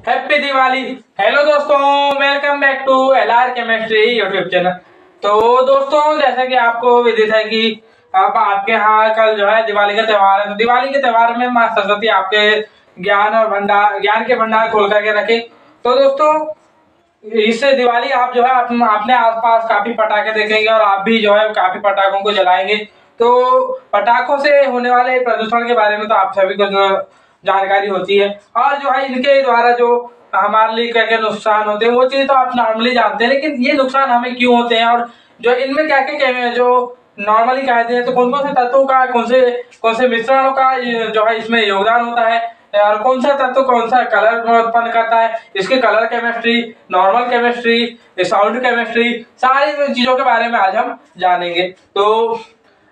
Happy Diwali. Hello दोस्तों, welcome back to LR chemistry YouTube channel. तो दोस्तों, जैसा कि आपको विदित है कि अब आपके यहाँ कल जो है दिवाली का त्योहार है। तो दिवाली के त्योहार में माँ सरस्वती आपके ज्ञान के भंडार खोल करके रखे। तो दोस्तों, इससे दिवाली आप जो है अपने आसपास काफी पटाखे देखेंगे और आप भी जो है काफी पटाखों को जलाएंगे। तो पटाखों से होने वाले प्रदूषण के बारे में तो आप सभी को जानकारी होती है, और जो है इनके द्वारा जो हमारे लिए क्या क्या नुकसान होते हैं वो चीज तो आप नॉर्मली जानते हैं, लेकिन ये नुकसान हमें क्यों होते हैं और जो इनमें क्या क्या जो नॉर्मली कहते हैं, तो कौन कौन से तत्वों का कौन से मिश्रणों का जो है इसमें योगदान होता है, और कौन सा तत्व कौन सा कलर उत्पन्न करता है, इसके colour chemistry, normal chemistry, sound chemistry, सारी चीजों के बारे में आज हम जानेंगे। तो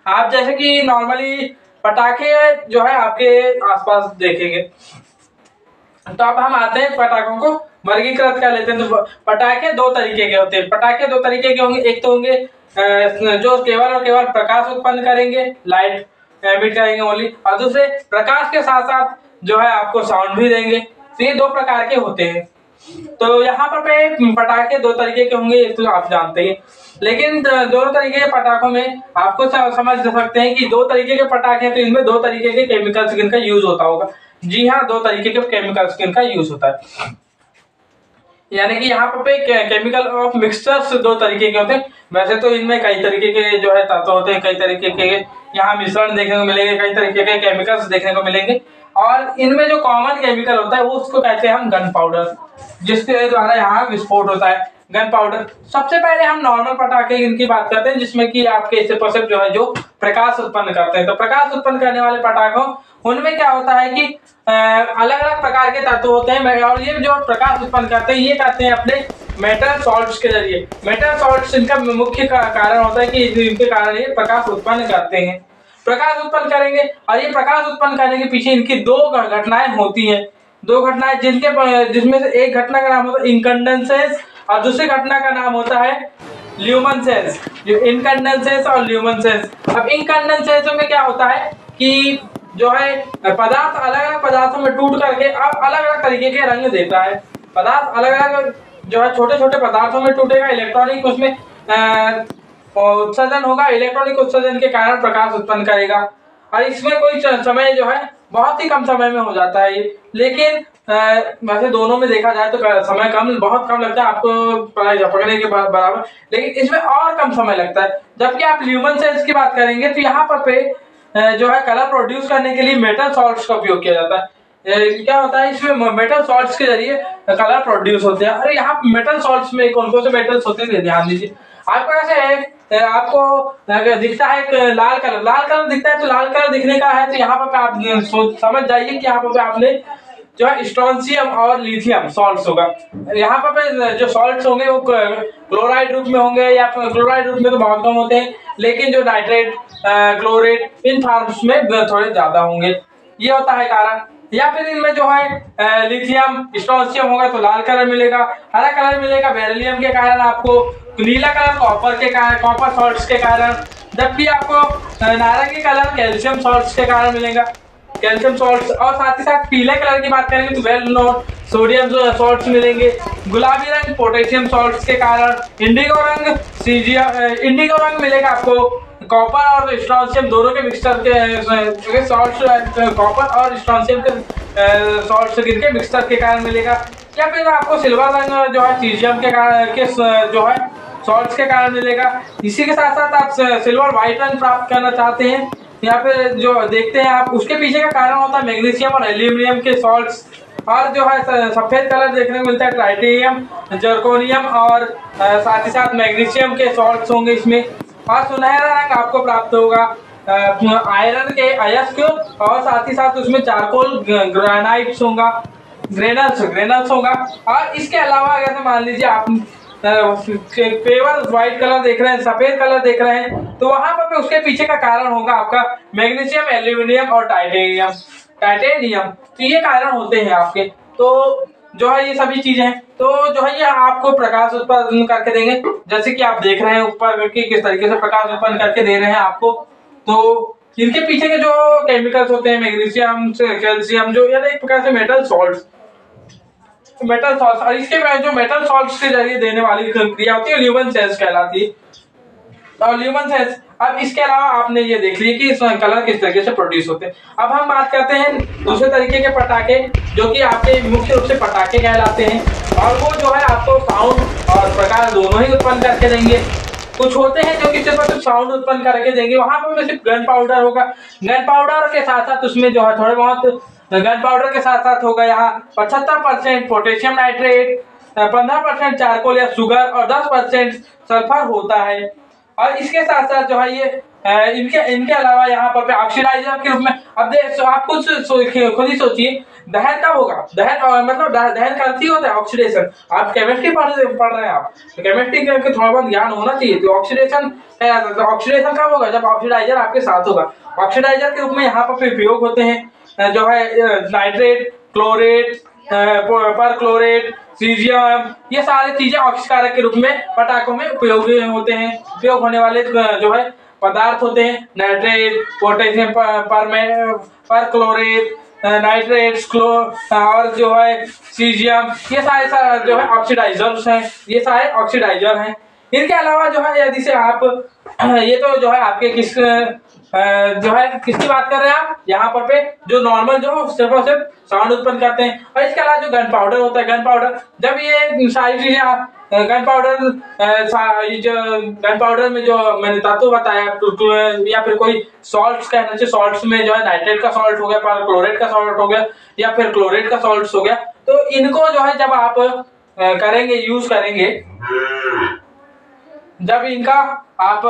आप जैसे कि नॉर्मली पटाखे जो है आपके आसपास देखेंगे। तो अब हम आते हैं पटाखों को वर्गीकृत कर लेते हैं। तो पटाखे दो तरीके के होते हैं। पटाखे दो तरीके के होंगे। एक तो होंगे जो केवल और केवल प्रकाश उत्पन्न करेंगे, लाइट एमिट करेंगे ओनली, और दूसरे प्रकाश के साथ साथ जो है आपको साउंड भी देंगे। तो ये दो प्रकार के होते हैं। तो यहाँ पर पटाखे दो तरीके के होंगे, एक तो आप जानते हैं, लेकिन दोनों तरीके के पटाखों में आपको समझ सकते हैं कि दो तरीके के पटाखे हैं, तो इनमें दो तरीके के केमिकल्स इनका यूज होता होगा। जी हाँ, दो तरीके के केमिकल्स इनका यूज होता है। यानी कि यहाँ पे केमिकल ऑफ मिक्सचर्स दो तरीके के होते हैं। वैसे तो इनमें कई तरीके के जो है तत्व होते हैं, कई तरीके के यहाँ मिश्रण देखने को मिलेंगे, कई तरीके के केमिकल्स देखने को मिलेंगे, और इनमें जो कॉमन केमिकल होता है वो उसको कहते हैं हम गन पाउडर, जिसके द्वारा यहाँ विस्फोट होता है। Gun powder. सबसे पहले हम नॉर्मल पटाखे इनकी बात करते हैं, जिसमें कि आपके इससे परसेप्ट जो है जो प्रकाश उत्पन्न करते हैं। तो प्रकाश उत्पन्न करने वाले पटाखों उनमें क्या होता है कि अलग अलग प्रकार के तत्व होते हैं, और ये जो प्रकाश उत्पन्न करते हैं ये करते हैं अपने मेटल सॉल्ट्स के जरिए। मेटल सॉल्ट्स इनका मुख्य कारण होता है कि इनके कारण ये प्रकाश उत्पन्न करते हैं। प्रकाश उत्पन्न करेंगे, और ये प्रकाश उत्पन्न करने के पीछे इनकी दो घटनाएं होती हैं। दो घटनाएं जिसमें से एक घटना का नाम होता है इनकंडेंसेंस, और दूसरी घटना का नाम होता है ल्यूमिनेसेंस। जो इनकंडेंसेंस और ल्यूमिनेसेंस। अब इनकंडेंसेंस में क्या होता है कि जो है पदार्थ अलग अलग पदार्थों में टूट करके अब अलग अलग तरीके के रंग देता है। पदार्थ अलग अलग जो है छोटे छोटे पदार्थों में टूटेगा, इलेक्ट्रॉनिक उसमें उत्सर्जन होगा, इलेक्ट्रॉनिक उत्सर्जन के कारण प्रकाश उत्पन्न करेगा, और इसमें कोई समय जो है बहुत ही कम समय में हो जाता है ये। लेकिन वैसे दोनों में देखा जाए तो समय बहुत कम लगता है आपको पकड़ने के बराबर, लेकिन इसमें और कम समय लगता है। जबकि आप ल्यूमिनेसेंस की बात करेंगे तो यहाँ पर जो है कलर प्रोड्यूस करने के लिए मेटल सॉल्ट्स का उपयोग किया जाता है। क्या होता है इसमें मेटल सॉल्ट्स के जरिए कलर प्रोड्यूस होते हैं। अरे यहाँ मेटल सॉल्ट्स में कौन कौन से मेटल्स होते हैं ध्यान दीजिए। आपको ऐसे है, आपको दिखता है एक लाल कलर दिखता है। तो लाल कलर दिखने का है तो यहाँ पर आप समझ जाइए कि यहाँ पर आपने जो है स्ट्रोंशियम और लिथियम सॉल्ट्स होगा। यहाँ पर जो सॉल्ट्स होंगे वो क्लोराइड रूप में होंगे, या क्लोराइड रूप में तो बहुत कम होते हैं, लेकिन जो नाइट्रेट, क्लोरेट इन फॉर्म्स में थोड़े ज्यादा होंगे। ये होता है कारण। या फिर इनमें जो है लिथियम स्ट्रोंशियम होगा तो लाल कलर मिलेगा, हरा कलर मिलेगा बेरिलियम के कारण, आपको नीला कलर कॉपर के कारण, कॉपर सॉल्ट्स के कारण, जबकि आपको नारंगी कलर कैल्शियम सॉल्ट्स के कारण मिलेगा, कैल्शियम सॉल्ट्स। और साथ ही साथ पीले कलर की बात करेंगे तो वेल नोन सोडियम सॉल्ट्स मिलेंगे, गुलाबी रंग पोटेशियम सॉल्ट्स के कारण, इंडिगो रंग मिलेगा आपको कॉपर और स्ट्रोंशियम दोनों के मिक्सचर के सॉल्ट्स, कॉपर और स्ट्रोंशियम के सॉल्ट्स के मिक्सचर के कारण मिलेगा। या फिर आपको सिल्वर रंग जो है सीजियम के कारण जो है सॉल्ट्स के कारण मिलेगा। इसी के साथ साथ आप सिल्वर व्हाइट रंग प्राप्त करना चाहते हैं, या फिर जो देखते हैं आप उसके पीछे का कारण होता है मैग्नीशियम और एल्यूमिनियम के सॉल्ट्स। और जो है सफेद कलर देखने को मिलता है ट्राइटियम, जर्कोनियम, और साथ ही साथ मैग्नीशियम के सॉल्ट्स होंगे इसमें। और सुनहरा रंग आपको प्राप्त होगा आयरन के अयस्क, और साथ ही साथ उसमें चारकोल ग्रेनाइट्स होगा, ग्रेनल्स होगा। और इसके अलावा अगर मान लीजिए आप पेवर व्हाइट कलर देख रहे हैं, सफेद कलर देख रहे हैं, तो वहां पर उसके पीछे का कारण होगा आपका मैग्नीशियम, एल्यूमिनियम और टाइटेनियम। तो ये कारण होते हैं आपके। तो जो है ये सभी चीजें हैं, तो जो है ये आपको प्रकाश उत्पन्न करके देंगे, जैसे कि आप देख रहे हैं ऊपर कि किस तरीके से प्रकाश उत्पन्न करके दे रहे हैं आपको। तो इनके पीछे के जो केमिकल्स होते हैं मैग्नीशियम, कैल्शियम, जो यानी एक प्रकार से मेटल सॉल्ट्स, मेटल सॉल्ट, और इसके बाद जो मेटल सॉल्ट के जरिए देने वाली क्रिया होती है ल्यूमेन सेल्स कहलाती है। और ल्यूमेन सेल्स, अब इसके अलावा आपने ये देख लिया कि इसमें कलर किस तरीके से प्रोड्यूस होते हैं। अब हम बात करते हैं दूसरे तरीके के पटाखे, जो कि आपके मुख्य रूप से पटाखे कहलाते हैं, और वो जो है आपको साउंड और प्रकाश दोनों ही उत्पन्न करके देंगे। कुछ होते हैं जो कि सिर्फ साउंड उत्पन्न करके देंगे, वहां पर सिर्फ गन पाउडर होगा। गन पाउडर के साथ साथ उसमें जो है थोड़े बहुत गन पाउडर के साथ साथ होगा यहाँ 75% पोटेशियम नाइट्रेट, 15% चारकोल या शुगर और 10% सल्फर होता है। और इसके साथ साथ जो है ये इनके अलावा यहाँ पर ऑक्सीडाइजर के रूप में, अब आप खुद ही सोचिए दहन कब होगा। दहन मतलब दहन का अर्थ ही होता है ऑक्सीडेशन। आप केमिस्ट्री पढ़ रहे हैं, आप तो केमिस्ट्री के थोड़ा बहुत ज्ञान होना चाहिए। तो ऑक्सीडेशन ऑक्सीडेशन कब होगा, जब ऑक्सीडाइजर आपके साथ होगा। ऑक्सीडाइजर के रूप में यहाँ पर उपयोग होते हैं जो है नाइट्रेट, क्लोरेट, परक्लोरेट, सीजियम, ये सारी चीजें ऑक्सीकारक के रूप में पटाखों में उपयोग होते हैं। उपयोग होने वाले जो है पदार्थ होते हैं नाइट्रेट, पोटेशियम परक्लोरेट, नाइट्रेट्स, और जो है सीजियम, ये सारे जो है ऑक्सीडाइजर्स हैं, ये सारे ऑक्सीडाइजर हैं। इनके अलावा जो है यदि से आप ये तो जो है आपके जो है किसकी बात कर रहे हैं आप यहाँ पर जो नॉर्मल जो सिर्फ और सिर्फ साउंड उत्पन्न करते हैं। और इसके अलावा जो गन पाउडर होता है, गन पाउडर, जब ये सारी चीजें गन पाउडर में जो मैंने तत्व बताया या फिर कोई सॉल्ट्स कहना चाहिए, सॉल्ट्स में जो है नाइट्रेट का सॉल्ट हो गया, क्लोरेट का सॉल्ट हो गया या फिर क्लोरेट का सॉल्ट हो गया, तो इनको जो है जब आप करेंगे, यूज करेंगे, जब इनका आप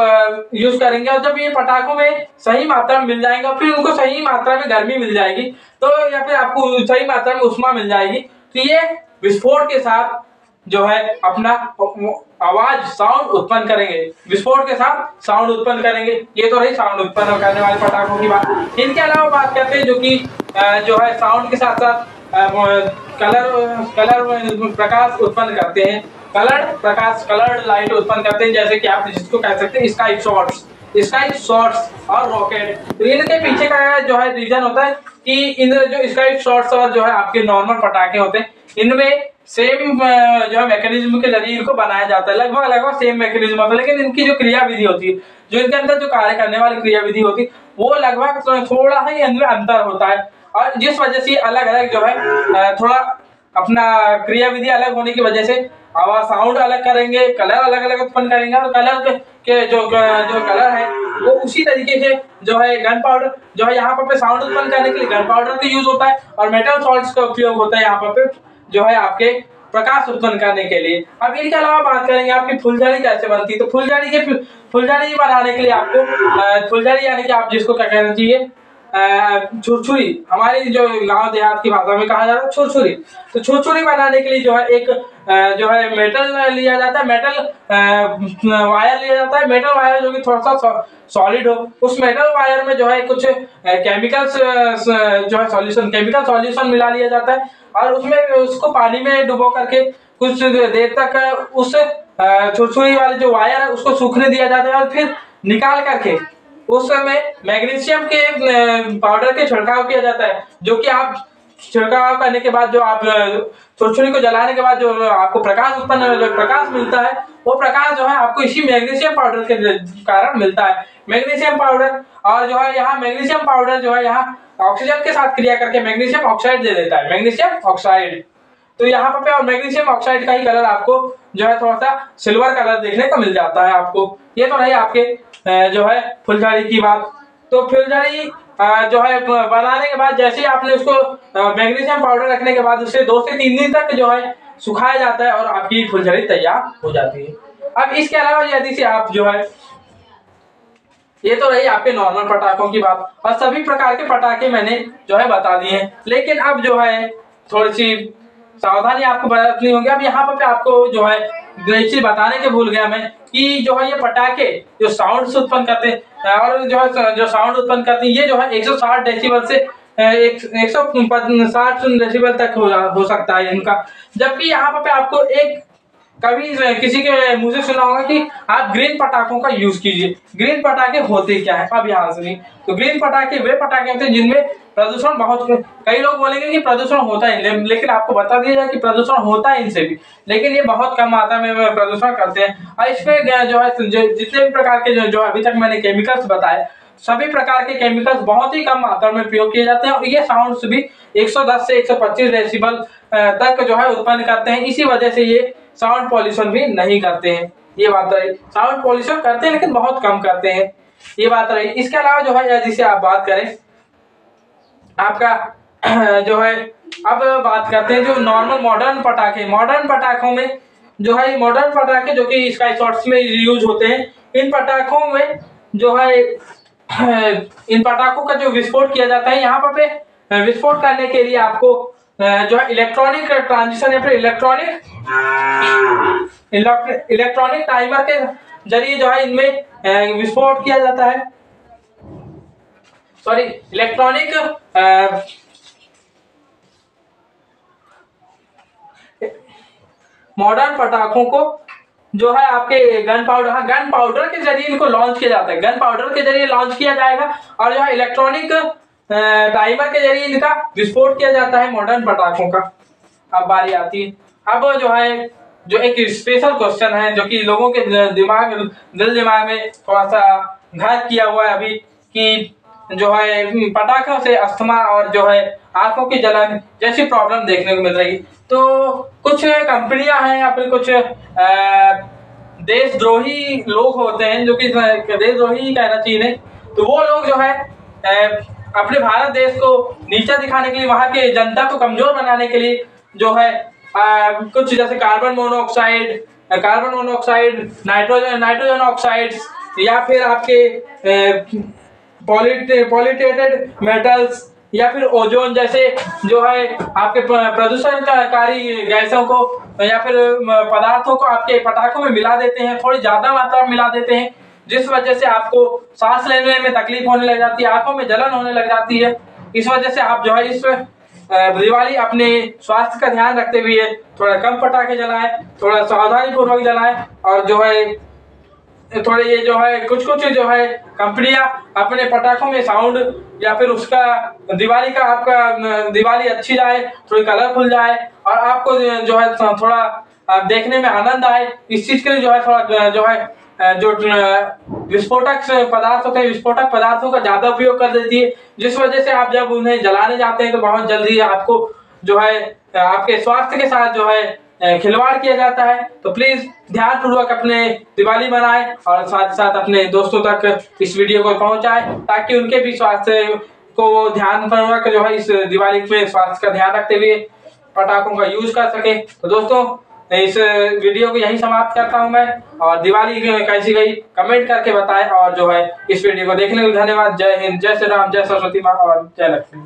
यूज करेंगे और जब ये पटाखों में सही मात्रा में मिल जाएंगे और फिर उनको सही मात्रा में गर्मी मिल जाएगी, तो या फिर आपको सही मात्रा में उष्मा मिल जाएगी, तो ये विस्फोट के साथ जो है अपना आवाज साउंड उत्पन्न करेंगे, विस्फोट के साथ साउंड उत्पन्न करेंगे। ये तो रही साउंड उत्पन्न करने वाले पटाखों की बात। इनके अलावा बात करते हैं जो कि जो है साउंड के साथ साथ कलर प्रकाश उत्पन्न करते हैं, कलर्ड लाइट उत्पन्न करते हैं, जैसे कि आप जिसको कह सकते हैं स्काई शॉट्स और रॉकेट। तो इनके पीछे का जो है रीजन होता है कि इन जो स्काई शॉट्स और जो है आपके नॉर्मल पटाखे होते हैं, इनमें सेम जो है मैकेनिज्म के जरिए इनको बनाया जाता है, लगभग सेम मैकेनिज्म होता है, लेकिन इनकी जो क्रिया विधि होती है, जो इनके अंदर जो कार्य करने वाली क्रिया विधि होती है, वो लगभग थोड़ा ही इनमें अंतर होता है। और जिस वजह से अलग अलग जो है थोड़ा अपना क्रिया विधि अलग होने की वजह से आवाज साउंड अलग करेंगे, कलर अलग अलग उत्पन्न करेंगे, और कलर के जो कलर है वो उसी तरीके से जो है गन पाउडर जो है यहाँ पर साउंड उत्पन्न करने के लिए गन पाउडर का यूज होता है, और मेटल सॉल्ट्स का उपयोग होता है यहाँ पर जो है आपके प्रकाश उत्पन्न करने के लिए। अब इनके अलावा बात करेंगे आपकी फुलझड़ी कैसे बनती है। तो फुलझड़ी बनाने के लिए आपको फुलझड़ी यानी कि आप जिसको क्या कहना चाहिए छुरछुरी, हमारी जो गांव देहात की भाषा में कहा जाता है छुरछुरी। तो छुरछुरी बनाने के लिए जो है एक जो है मेटल लिया जाता है, मेटल वायर लिया जाता है, मेटल वायर जो कि थोड़ा सा सॉलिड हो। उस मेटल वायर में जो है कुछ केमिकल्स जो है केमिकल सॉल्यूशन मिला लिया जाता है, और उसमें उसको पानी में डुबो करके कुछ देर तक उस छुरछुरी वाले जो वायर है उसको सूखने दिया जाता है, और फिर निकाल करके उस समय मैग्नीशियम के पाउडर के छिड़काव किया जाता है, जो कि आप छिड़काव करने के बाद जो आप छुरछुरी को जलाने के बाद जो आपको प्रकाश उत्पन्न जो प्रकाश मिलता है, वो प्रकाश जो है आपको इसी मैग्नीशियम पाउडर के कारण मिलता है। मैग्नीशियम पाउडर, और जो है यहाँ मैग्नीशियम पाउडर जो है यहाँ ऑक्सीजन के साथ क्रिया करके मैग्नीशियम ऑक्साइड दे देता है, मैग्नीशियम ऑक्साइड। तो यहाँ पर और मैग्नीशियम ऑक्साइड का ही कलर आपको जो है थोड़ा सा सिल्वर कलर देखने को मिल जाता है आपको। ये तो रही आपके जो है फुलझड़ी की बात। तो फुलझड़ी जो है बनाने के बाद जैसे ही आपने उसको मैग्नीशियम पाउडर रखने के बाद उसे 2 से 3 दिन तक जो है सुखाया जाता है, और आपकी फुलझड़ी तैयार हो जाती है। अब इसके अलावा यदि से आप जो है, ये तो रही आपके नॉर्मल पटाखों की बात, और सभी प्रकार के पटाखे मैंने जो है बता दिए हैं। लेकिन अब जो है थोड़ी सी सावधानी आपको बरतनी होगी। अब यहाँ पर आपको जो है एक चीज बताने के भूल गया मैं कि जो है ये पटाखे जो साउंड उत्पन्न करते हैं, और जो साउंड उत्पन्न करते हैं, ये जो है 160 डेसिबल से 160 डेसिबल तक हो सकता है इनका। जबकि यहाँ पर आपको एक कभी किसी के मुंह से सुना होगा कि आप ग्रीन पटाखों का यूज कीजिए। ग्रीन पटाखे होते क्या है, अब यहाँ सुनिए। तो ग्रीन पटाखे वे पटाखे होते हैं जिनमें प्रदूषण बहुत, कई लोग बोलेंगे कि प्रदूषण होता है, लेकिन आपको बता दिया जाए कि प्रदूषण होता है इनसे भी, लेकिन ये बहुत कम मात्रा में प्रदूषण करते हैं। और इसमें जो है जितने भी प्रकार के जो अभी तक मैंने केमिकल्स बताए, सभी प्रकार के केमिकल्स बहुत ही कम मात्रा में प्रयोग किए जाते हैं। और ये साउंड्स भी 110 से 125 डेसिबल तक जो है उत्पन्न करते हैं। इसी वजह से ये साउंड पॉल्यूशन भी नहीं करते हैं। ये बात रही, साउंड पॉल्यूशन करते हैं लेकिन बहुत कम करते हैं, ये बात रही। इसके अलावा जो है जिसे आप बात करें आपका जो है, अब बात करते हैं जो नॉर्मल मॉडर्न पटाखे। मॉडर्न पटाखों में जो है, मॉडर्न पटाखे जो कि स्काई शॉट्स में यूज होते हैं, इन पटाखों में जो है इन पटाखों का जो विस्फोट किया जाता है, यहाँ पे विस्फोट करने के लिए आपको जो है इलेक्ट्रॉनिक ट्रांजिशन या फिर इलेक्ट्रॉनिक टाइमर के जरिए जो है इनमें विस्फोट किया जाता है। सॉरी, इलेक्ट्रॉनिक मॉडर्न पटाखों को जो है आपके गन पाउडर के जरिए इनको लॉन्च किया जाता है। गन पाउडर के जरिए लॉन्च किया जाएगा और जो है इलेक्ट्रॉनिक टाइमर के जरिए इनका विस्फोट किया जाता है मॉडर्न पटाखों का। अब बारी आती है, अब जो है जो एक स्पेशल क्वेश्चन है जो कि लोगों के दिल दिमाग में थोड़ा सा घर किया हुआ है अभी, कि जो है पटाखों से अस्थमा और जो है आंखों की जलन जैसी प्रॉब्लम देखने को मिल रही। तो कुछ कंपनियां हैं या फिर कुछ देशद्रोही लोग होते हैं, जो कि देशद्रोही कहना चाहिए, तो वो लोग जो है अपने भारत देश को नीचा दिखाने के लिए, वहां के जनता को कमजोर बनाने के लिए जो है कुछ जैसे कार्बन मोनोऑक्साइड, नाइट्रोजन ऑक्साइड्स, या फिर आपके पॉल्यूटेटेड मेटल्स, या फिर ओजोन जैसे जो है आपके प्रदूषणकारी गैसों को या फिर पदार्थों को आपके पटाखों में मिला देते हैं, थोड़ी ज्यादा मात्रा में मिला देते हैं, जिस वजह से आपको सांस लेने में तकलीफ होने लग जाती है, आंखों में जलन होने लग जाती है। इस वजह से आप जो है इस दिवाली अपने स्वास्थ्य का ध्यान रखते हुए थोड़ा कम पटाखे जलाएं, थोड़ा सावधानी पूर्वक जलाएं, और जो है थोड़े ये जो है कुछ जो है कंपनियां अपने पटाखों में साउंड या फिर उसका दिवाली का आपका दिवाली अच्छी जाए, थोड़ी कलरफुल जाए और आपको जो है थोड़ा देखने में आनंद आए, इस चीज के लिए जो है थोड़ा जो है जो विस्फोटक पदार्थ होते हैं, विस्फोटक पदार्थों का ज्यादा उपयोग कर देती है, जिस वजह से आप जब उन्हें जलाने जाते हैं तो बहुत जल्दी आपको जो है आपके स्वास्थ्य के साथ जो है खिलवाड़ किया जाता है। तो प्लीज ध्यान पूर्वक अपने दिवाली मनाएं और साथ ही साथ अपने दोस्तों तक इस वीडियो को पहुंचाएं, ताकि उनके भी स्वास्थ्य को ध्यान पूर्वक जो है इस दिवाली में स्वास्थ्य का ध्यान रखते हुए पटाखों का यूज कर सके। तो दोस्तों इस वीडियो को यही समाप्त करता हूं मैं, और दिवाली कैसी गई कमेंट करके बताएं, और जो है इस वीडियो को देखने के लिए धन्यवाद। जय हिंद, जय श्री राम, जय सरस्वती माँ और जय लक्ष्मी।